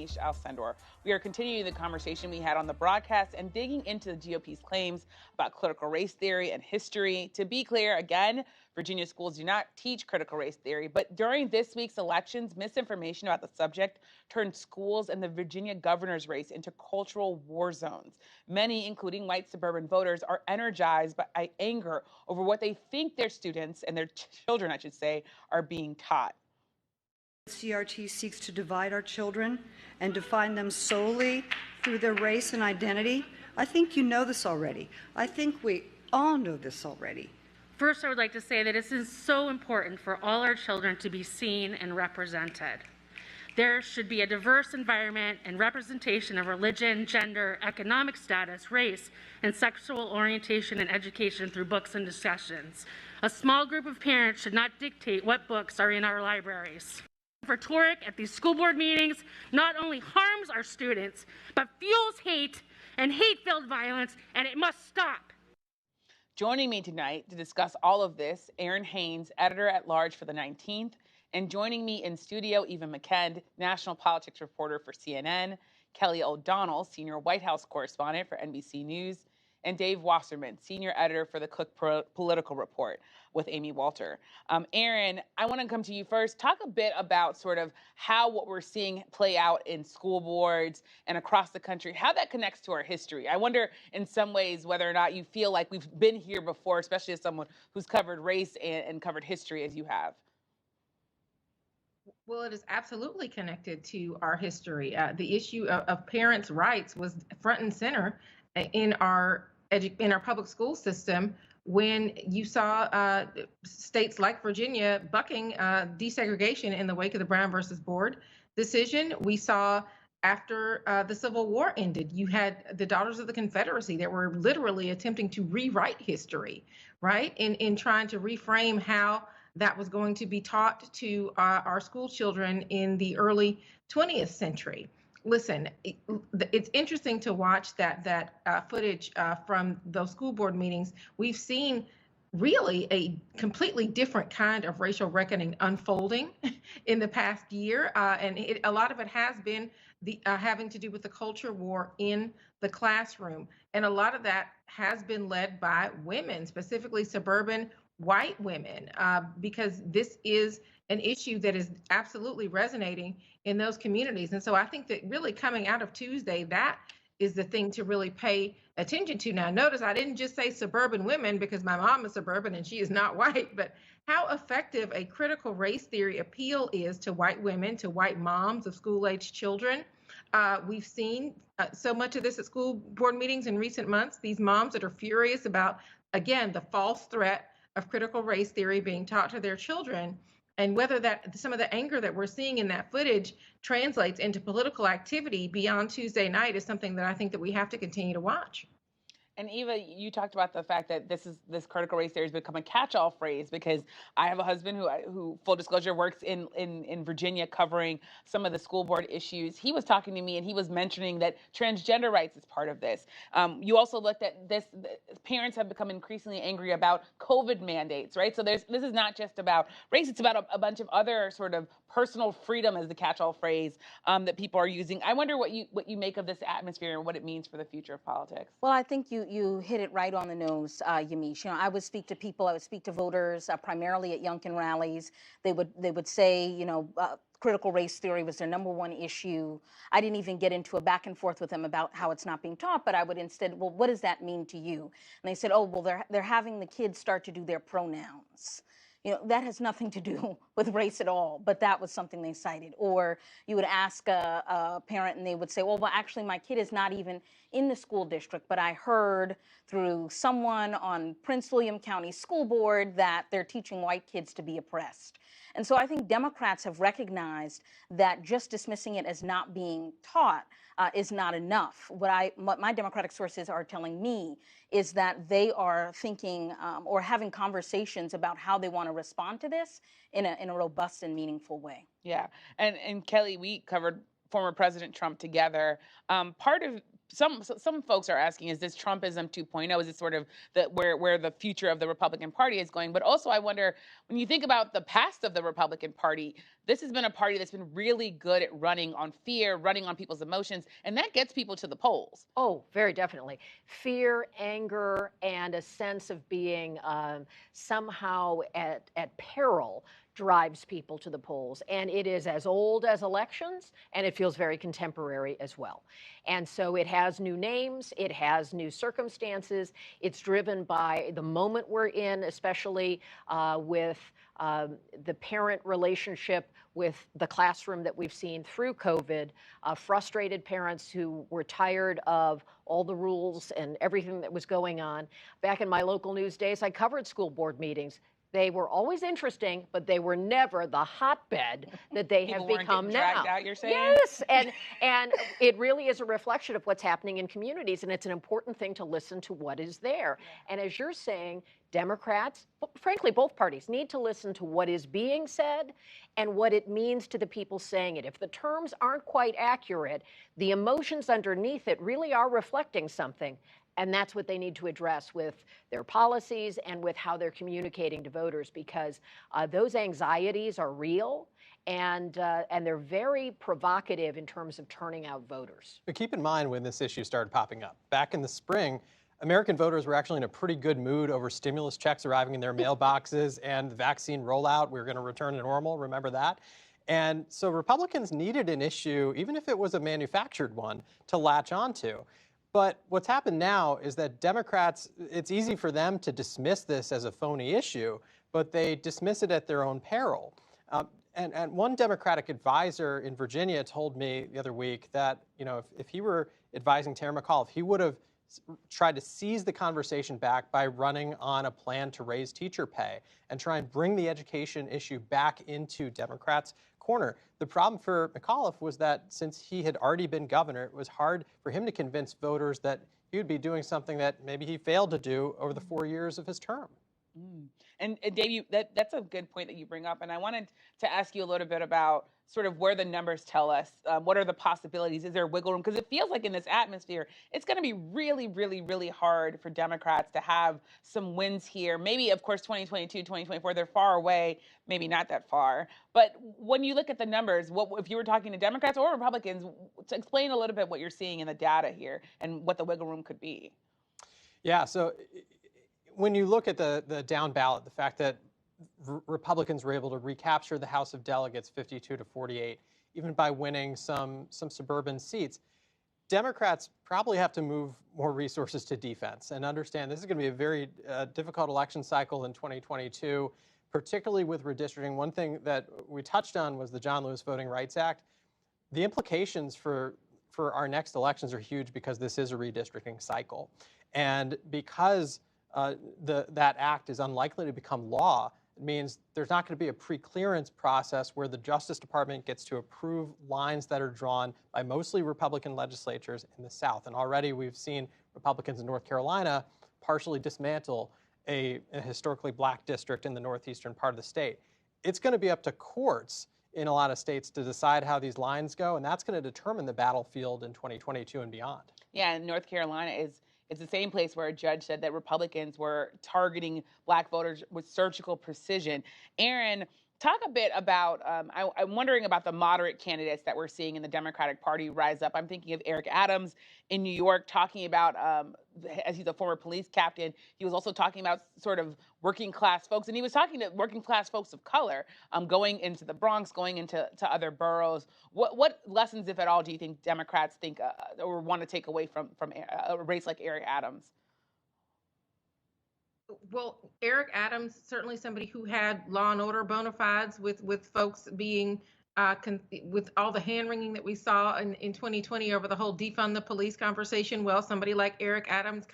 Yamiche Alcindor. We are continuing the conversation we had on the broadcast and digging into the GOP's claims about critical race theory and history. To be clear, again, Virginia schools do not teach critical race theory, but during this week's elections, misinformation about the subject turned schools and the Virginia governor's race into cultural war zones. Many, including white suburban voters, are energized by anger over what they think their students and their children, I should say, are being taught. CRT seeks to divide our children and define them solely through their race and identity. I think you know this already. I think we all know this already. First, I would like to say that it is so important for all our children to be seen and represented. There should be a diverse environment and representation of religion, gender, economic status, race, and sexual orientation in education through books and discussions. A small group of parents should not dictate what books are in our libraries. Rhetoric at these school board meetings not only harms our students, but fuels hate and hate-filled violence, and it must stop. Joining me tonight to discuss all of this, Errin Haines, editor-at-large for the 19th, and joining me in studio, McKend, national politics reporter for CNN, Kelly O'Donnell, senior White House correspondent for NBC News, and Dave Wasserman, senior editor for the Cook Political Report with Amy Walter. Errin, I want to come to you first. Talk a bit about sort of how what we're seeing play out in school boards and across the country, how that connects to our history. I wonder in some ways whether or not you feel like we've been here before, especially as someone who's covered race and covered history as you have. Well, it is absolutely connected to our history. The issue of parents' rights was front and center in our public school system when you saw states like Virginia bucking desegregation in the wake of the Brown versus Board decision. We saw after the Civil War ended, you had the Daughters of the Confederacy that were literally attempting to rewrite history, right? In trying to reframe how that was going to be taught to our school children in the early 20th century. Listen, it's interesting to watch that footage from those school board meetings. We've seen really a completely different kind of racial reckoning unfolding in the past year, and a lot of it has been having to do with the culture war in the classroom, and a lot of that has been led by women, specifically suburban white women, because this is an issue that is absolutely resonating in those communities. And so I think that really coming out of Tuesday, that is the thing to really pay attention to. Now, notice I didn't just say suburban women because my mom is suburban and she is not white, but how effective a critical race theory appeal is to white women, to white moms of school-aged children. We've seen so much of this at school board meetings in recent months, these moms that are furious about, again, the false threat of critical race theory being taught to their children, and whether that some of the anger that we're seeing in that footage translates into political activity beyond Tuesday night is something that I think that we have to continue to watch. And Eva, you talked about the fact that this critical race theory has become a catch-all phrase because I have a husband who full disclosure, works in Virginia covering some of the school board issues. He was talking to me and he was mentioning that transgender rights is part of this. You also looked at this, parents have become increasingly angry about COVID mandates, right? So this is not just about race, it's about a bunch of other sort of personal freedom as the catch-all phrase that people are using. I wonder what you make of this atmosphere and what it means for the future of politics. Well, I think you hit it right on the nose, Yamiche. You know, I would speak to people, I would speak to voters, primarily at Youngkin rallies. They would say, you know, critical race theory was their #1 issue. I didn't even get into a back and forth with them about how it's not being taught, but I would instead, well, what does that mean to you? And they said, oh, well, they're having the kids start to do their pronouns. You know, that has nothing to do with race at all, but that was something they cited. Or you would ask a parent and they would say, well, actually, my kid is not even in the school district, but I heard through someone on Prince William County School Board that they're teaching white kids to be oppressed. And so I think Democrats have recognized that just dismissing it as not being taught is not enough. What my Democratic sources are telling me is that they are thinking or having conversations about how they want to respond to this in a robust and meaningful way. Yeah, and Kelly, we covered former President Trump together. Part of some folks are asking, is this Trumpism 2.0? Is it sort of where the future of the Republican Party is going? But also, I wonder, when you think about the past of the Republican Party, this has been a party that's been really good at running on fear, running on people's emotions, and that gets people to the polls. Oh, very definitely. Fear, anger, and a sense of being somehow at peril drives people to the polls. And it is as old as elections, and it feels very contemporary as well. And so it has new names, it has new circumstances, it's driven by the moment we're in, especially with the parent relationship with the classroom that we've seen through COVID, frustrated parents who were tired of all the rules and everything that was going on. Back in my local news days, I covered school board meetings. They were always interesting, but they were never the hotbed that they have become now. Dragged out, you're saying? Yes, and it really is a reflection of what's happening in communities, and it's an important thing to listen to what is there. Yeah. And as you're saying, Democrats, frankly, both parties need to listen to what is being said and what it means to the people saying it. If the terms aren't quite accurate, the emotions underneath it really are reflecting something. And that's what they need to address with their policies and with how they're communicating to voters, because those anxieties are real and they're very provocative in terms of turning out voters. But keep in mind when this issue started popping up. Back in the spring, American voters were actually in a pretty good mood over stimulus checks arriving in their mailboxes and the vaccine rollout. We were going to return to normal, remember that? And so Republicans needed an issue, even if it was a manufactured one, to latch onto. But what's happened now is that Democrats, it's easy for them to dismiss this as a phony issue, but they dismiss it at their own peril. And one Democratic advisor in Virginia told me the other week that, you know, if he were advising Terry McAuliffe, he would have tried to seize the conversation back by running on a plan to raise teacher pay and try and bring the education issue back into Democrats' corner. The problem for McAuliffe was that since he had already been governor, it was hard for him to convince voters that he would be doing something that maybe he failed to do over the 4 years of his term. And Dave, that's a good point that you bring up. And I wanted to ask you a little bit about sort of where the numbers tell us, what are the possibilities? Is there wiggle room? Because it feels like in this atmosphere, it's going to be really, really, really hard for Democrats to have some wins here. Maybe, of course, 2022, 2024, they're far away, maybe not that far. But when you look at the numbers, what if you were talking to Democrats or Republicans, to explain a little bit what you're seeing in the data here and what the wiggle room could be? Yeah, so when you look at the down ballot, the fact that Republicans were able to recapture the House of Delegates 52-48, even by winning some suburban seats, Democrats probably have to move more resources to defense and understand this is going to be a very difficult election cycle in 2022, particularly with redistricting. One thing that we touched on was the John Lewis Voting Rights Act. The implications for our next elections are huge because this is a redistricting cycle. And because that act is unlikely to become law, it means there's not going to be a pre-clearance process where the Justice Department gets to approve lines that are drawn by mostly Republican legislatures in the South. And already we've seen Republicans in North Carolina partially dismantle a historically black district in the northeastern part of the state. It's going to be up to courts in a lot of states to decide how these lines go, and that's going to determine the battlefield in 2022 and beyond. Yeah, and North Carolina it's the same place where a judge said that Republicans were targeting black voters with surgical precision. Errin, talk a bit about, I'm wondering about the moderate candidates that we're seeing in the Democratic Party rise up. I'm thinking of Eric Adams in New York talking about, as he's a former police captain, he was also talking about sort of working class folks. And he was talking to working class folks of color going into the Bronx, going into other boroughs. What lessons, if at all, do you think Democrats think or want to take away from a race like Eric Adams? Well, Eric Adams, certainly somebody who had law and order bona fides with folks being, with all the hand-wringing that we saw in 2020 over the whole defund the police conversation. Well, somebody like Eric Adams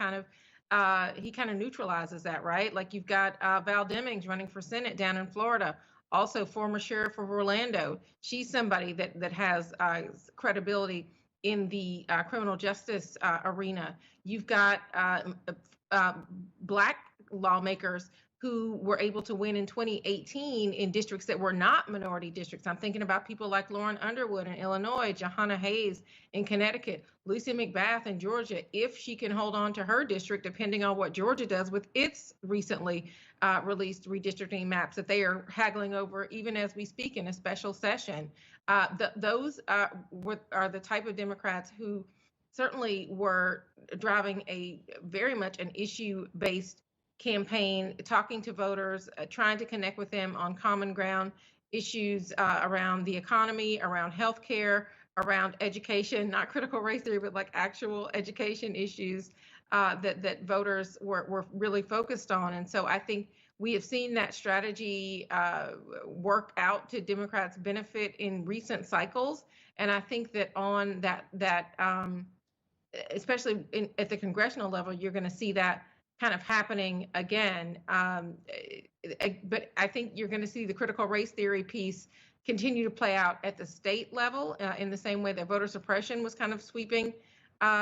he kind of neutralizes that, right? Like you've got Val Demings running for Senate down in Florida, also former sheriff of Orlando. She's somebody that has credibility in the criminal justice arena. You've got black lawmakers who were able to win in 2018 in districts that were not minority districts. I'm thinking about people like Lauren Underwood in Illinois, Johanna Hayes in Connecticut, Lucy McBath in Georgia, if she can hold on to her district, depending on what Georgia does with its recently released redistricting maps that they are haggling over even as we speak in a special session. Those are the type of Democrats who certainly were driving a very much an issue-based campaign, talking to voters, trying to connect with them on common ground issues around the economy, around healthcare, around education, not critical race theory, but like actual education issues that voters were really focused on. And so I think we have seen that strategy work out to Democrats' benefit in recent cycles. And I think that on that especially at the congressional level, you're going to see that kind of happening again. But I think you're going to see the critical race theory piece continue to play out at the state level in the same way that voter suppression was kind of sweeping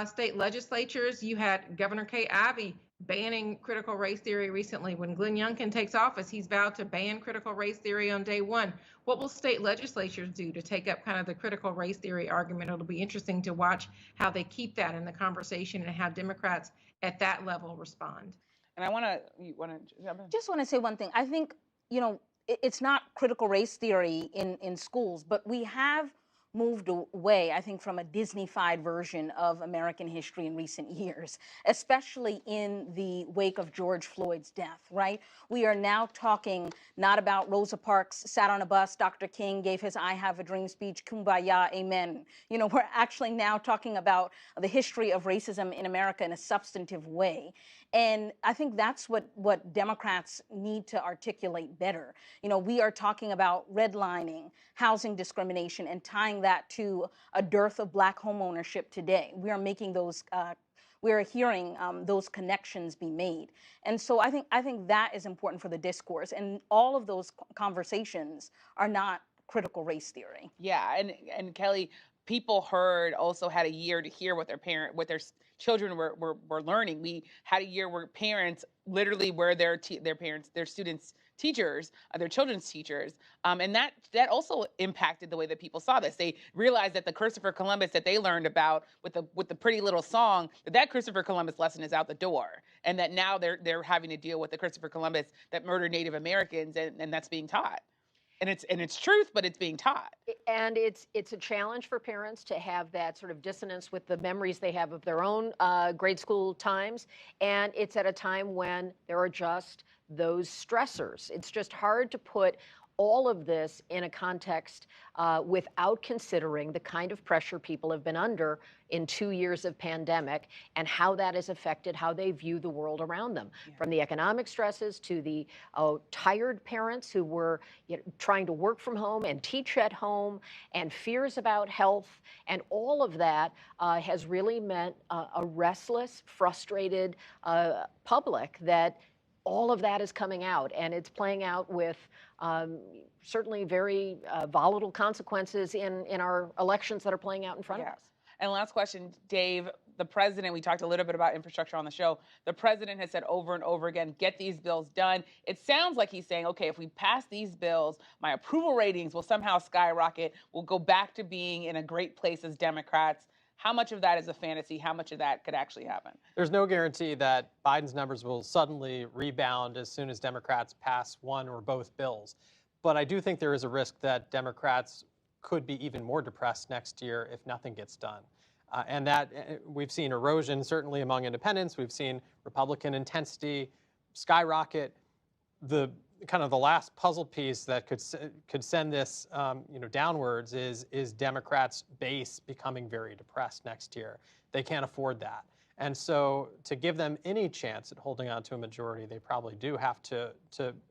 state legislatures. You had Governor Kay Ivey banning critical race theory recently. When Glenn Youngkin takes office, he's vowed to ban critical race theory on day one. What will state legislatures do to take up kind of the critical race theory argument? It'll be interesting to watch how they keep that in the conversation and how Democrats at that level respond. And you want to jump in? Just want to say one thing. I think, it's not critical race theory in schools, but we have moved away, I think, from a Disney-fied version of American history in recent years, especially in the wake of George Floyd's death, right? We are now talking not about Rosa Parks sat on a bus, Dr. King gave his I Have a Dream speech, kumbaya, amen. We're actually now talking about the history of racism in America in a substantive way. And I think that's what Democrats need to articulate better. We are talking about redlining, housing discrimination, and tying that to a dearth of Black homeownership today. We are making those, we are hearing those connections be made. And so I think that is important for the discourse. And all of those conversations are not critical race theory. Yeah, and Kelly, people also had a year to hear what their children were learning. We had a year where parents literally were their students' teachers, their children's teachers, and that also impacted the way that people saw this. They realized that the Christopher Columbus that they learned about with the pretty little song, that Christopher Columbus lesson is out the door, and that now they're having to deal with the Christopher Columbus that murdered Native Americans, and that's being taught. And it's truth, but it's being taught. And it's a challenge for parents to have that sort of dissonance with the memories they have of their own grade school times. And it's at a time when there are just those stressors. It's just hard to put all of this in a context without considering the kind of pressure people have been under in 2 years of pandemic and how that has affected how they view the world around them. Yeah. From the economic stresses to the tired parents who were trying to work from home and teach at home, and fears about health, and all of that has really meant a restless, frustrated public that all of that is coming out, and it's playing out with certainly very volatile consequences in our elections that are playing out in front of us. And last question, Dave, the president, we talked a little bit about infrastructure on the show. The president has said over and over again, get these bills done. It sounds like he's saying, okay, if we pass these bills, my approval ratings will somehow skyrocket. We'll go back to being in a great place as Democrats. How much of that is a fantasy? How much of that could actually happen? There's no guarantee that Biden's numbers will suddenly rebound as soon as Democrats pass one or both bills. But I do think there is a risk that Democrats could be even more depressed next year if nothing gets done. And that we've seen erosion, certainly among independents. We've seen Republican intensity skyrocket. The kind of the last puzzle piece that could send this downwards is Democrats' base becoming very depressed next year. They can't afford that. And so to give them any chance at holding on to a majority, they probably do have to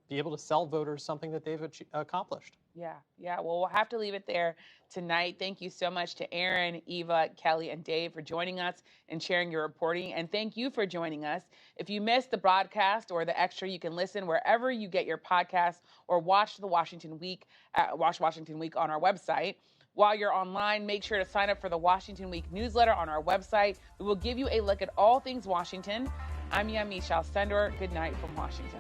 be able to sell voters something that they've accomplished. Yeah. Well, we'll have to leave it there tonight. Thank you so much to Errin, Eva, Kelly, and Dave for joining us and sharing your reporting. And thank you for joining us. If you missed the broadcast or the extra, you can listen wherever you get your podcasts or watch Washington Week on our website. While you're online, make sure to sign up for the Washington Week newsletter on our website. We will give you a look at all things Washington. I'm Yamiche Alcindor. Good night from Washington.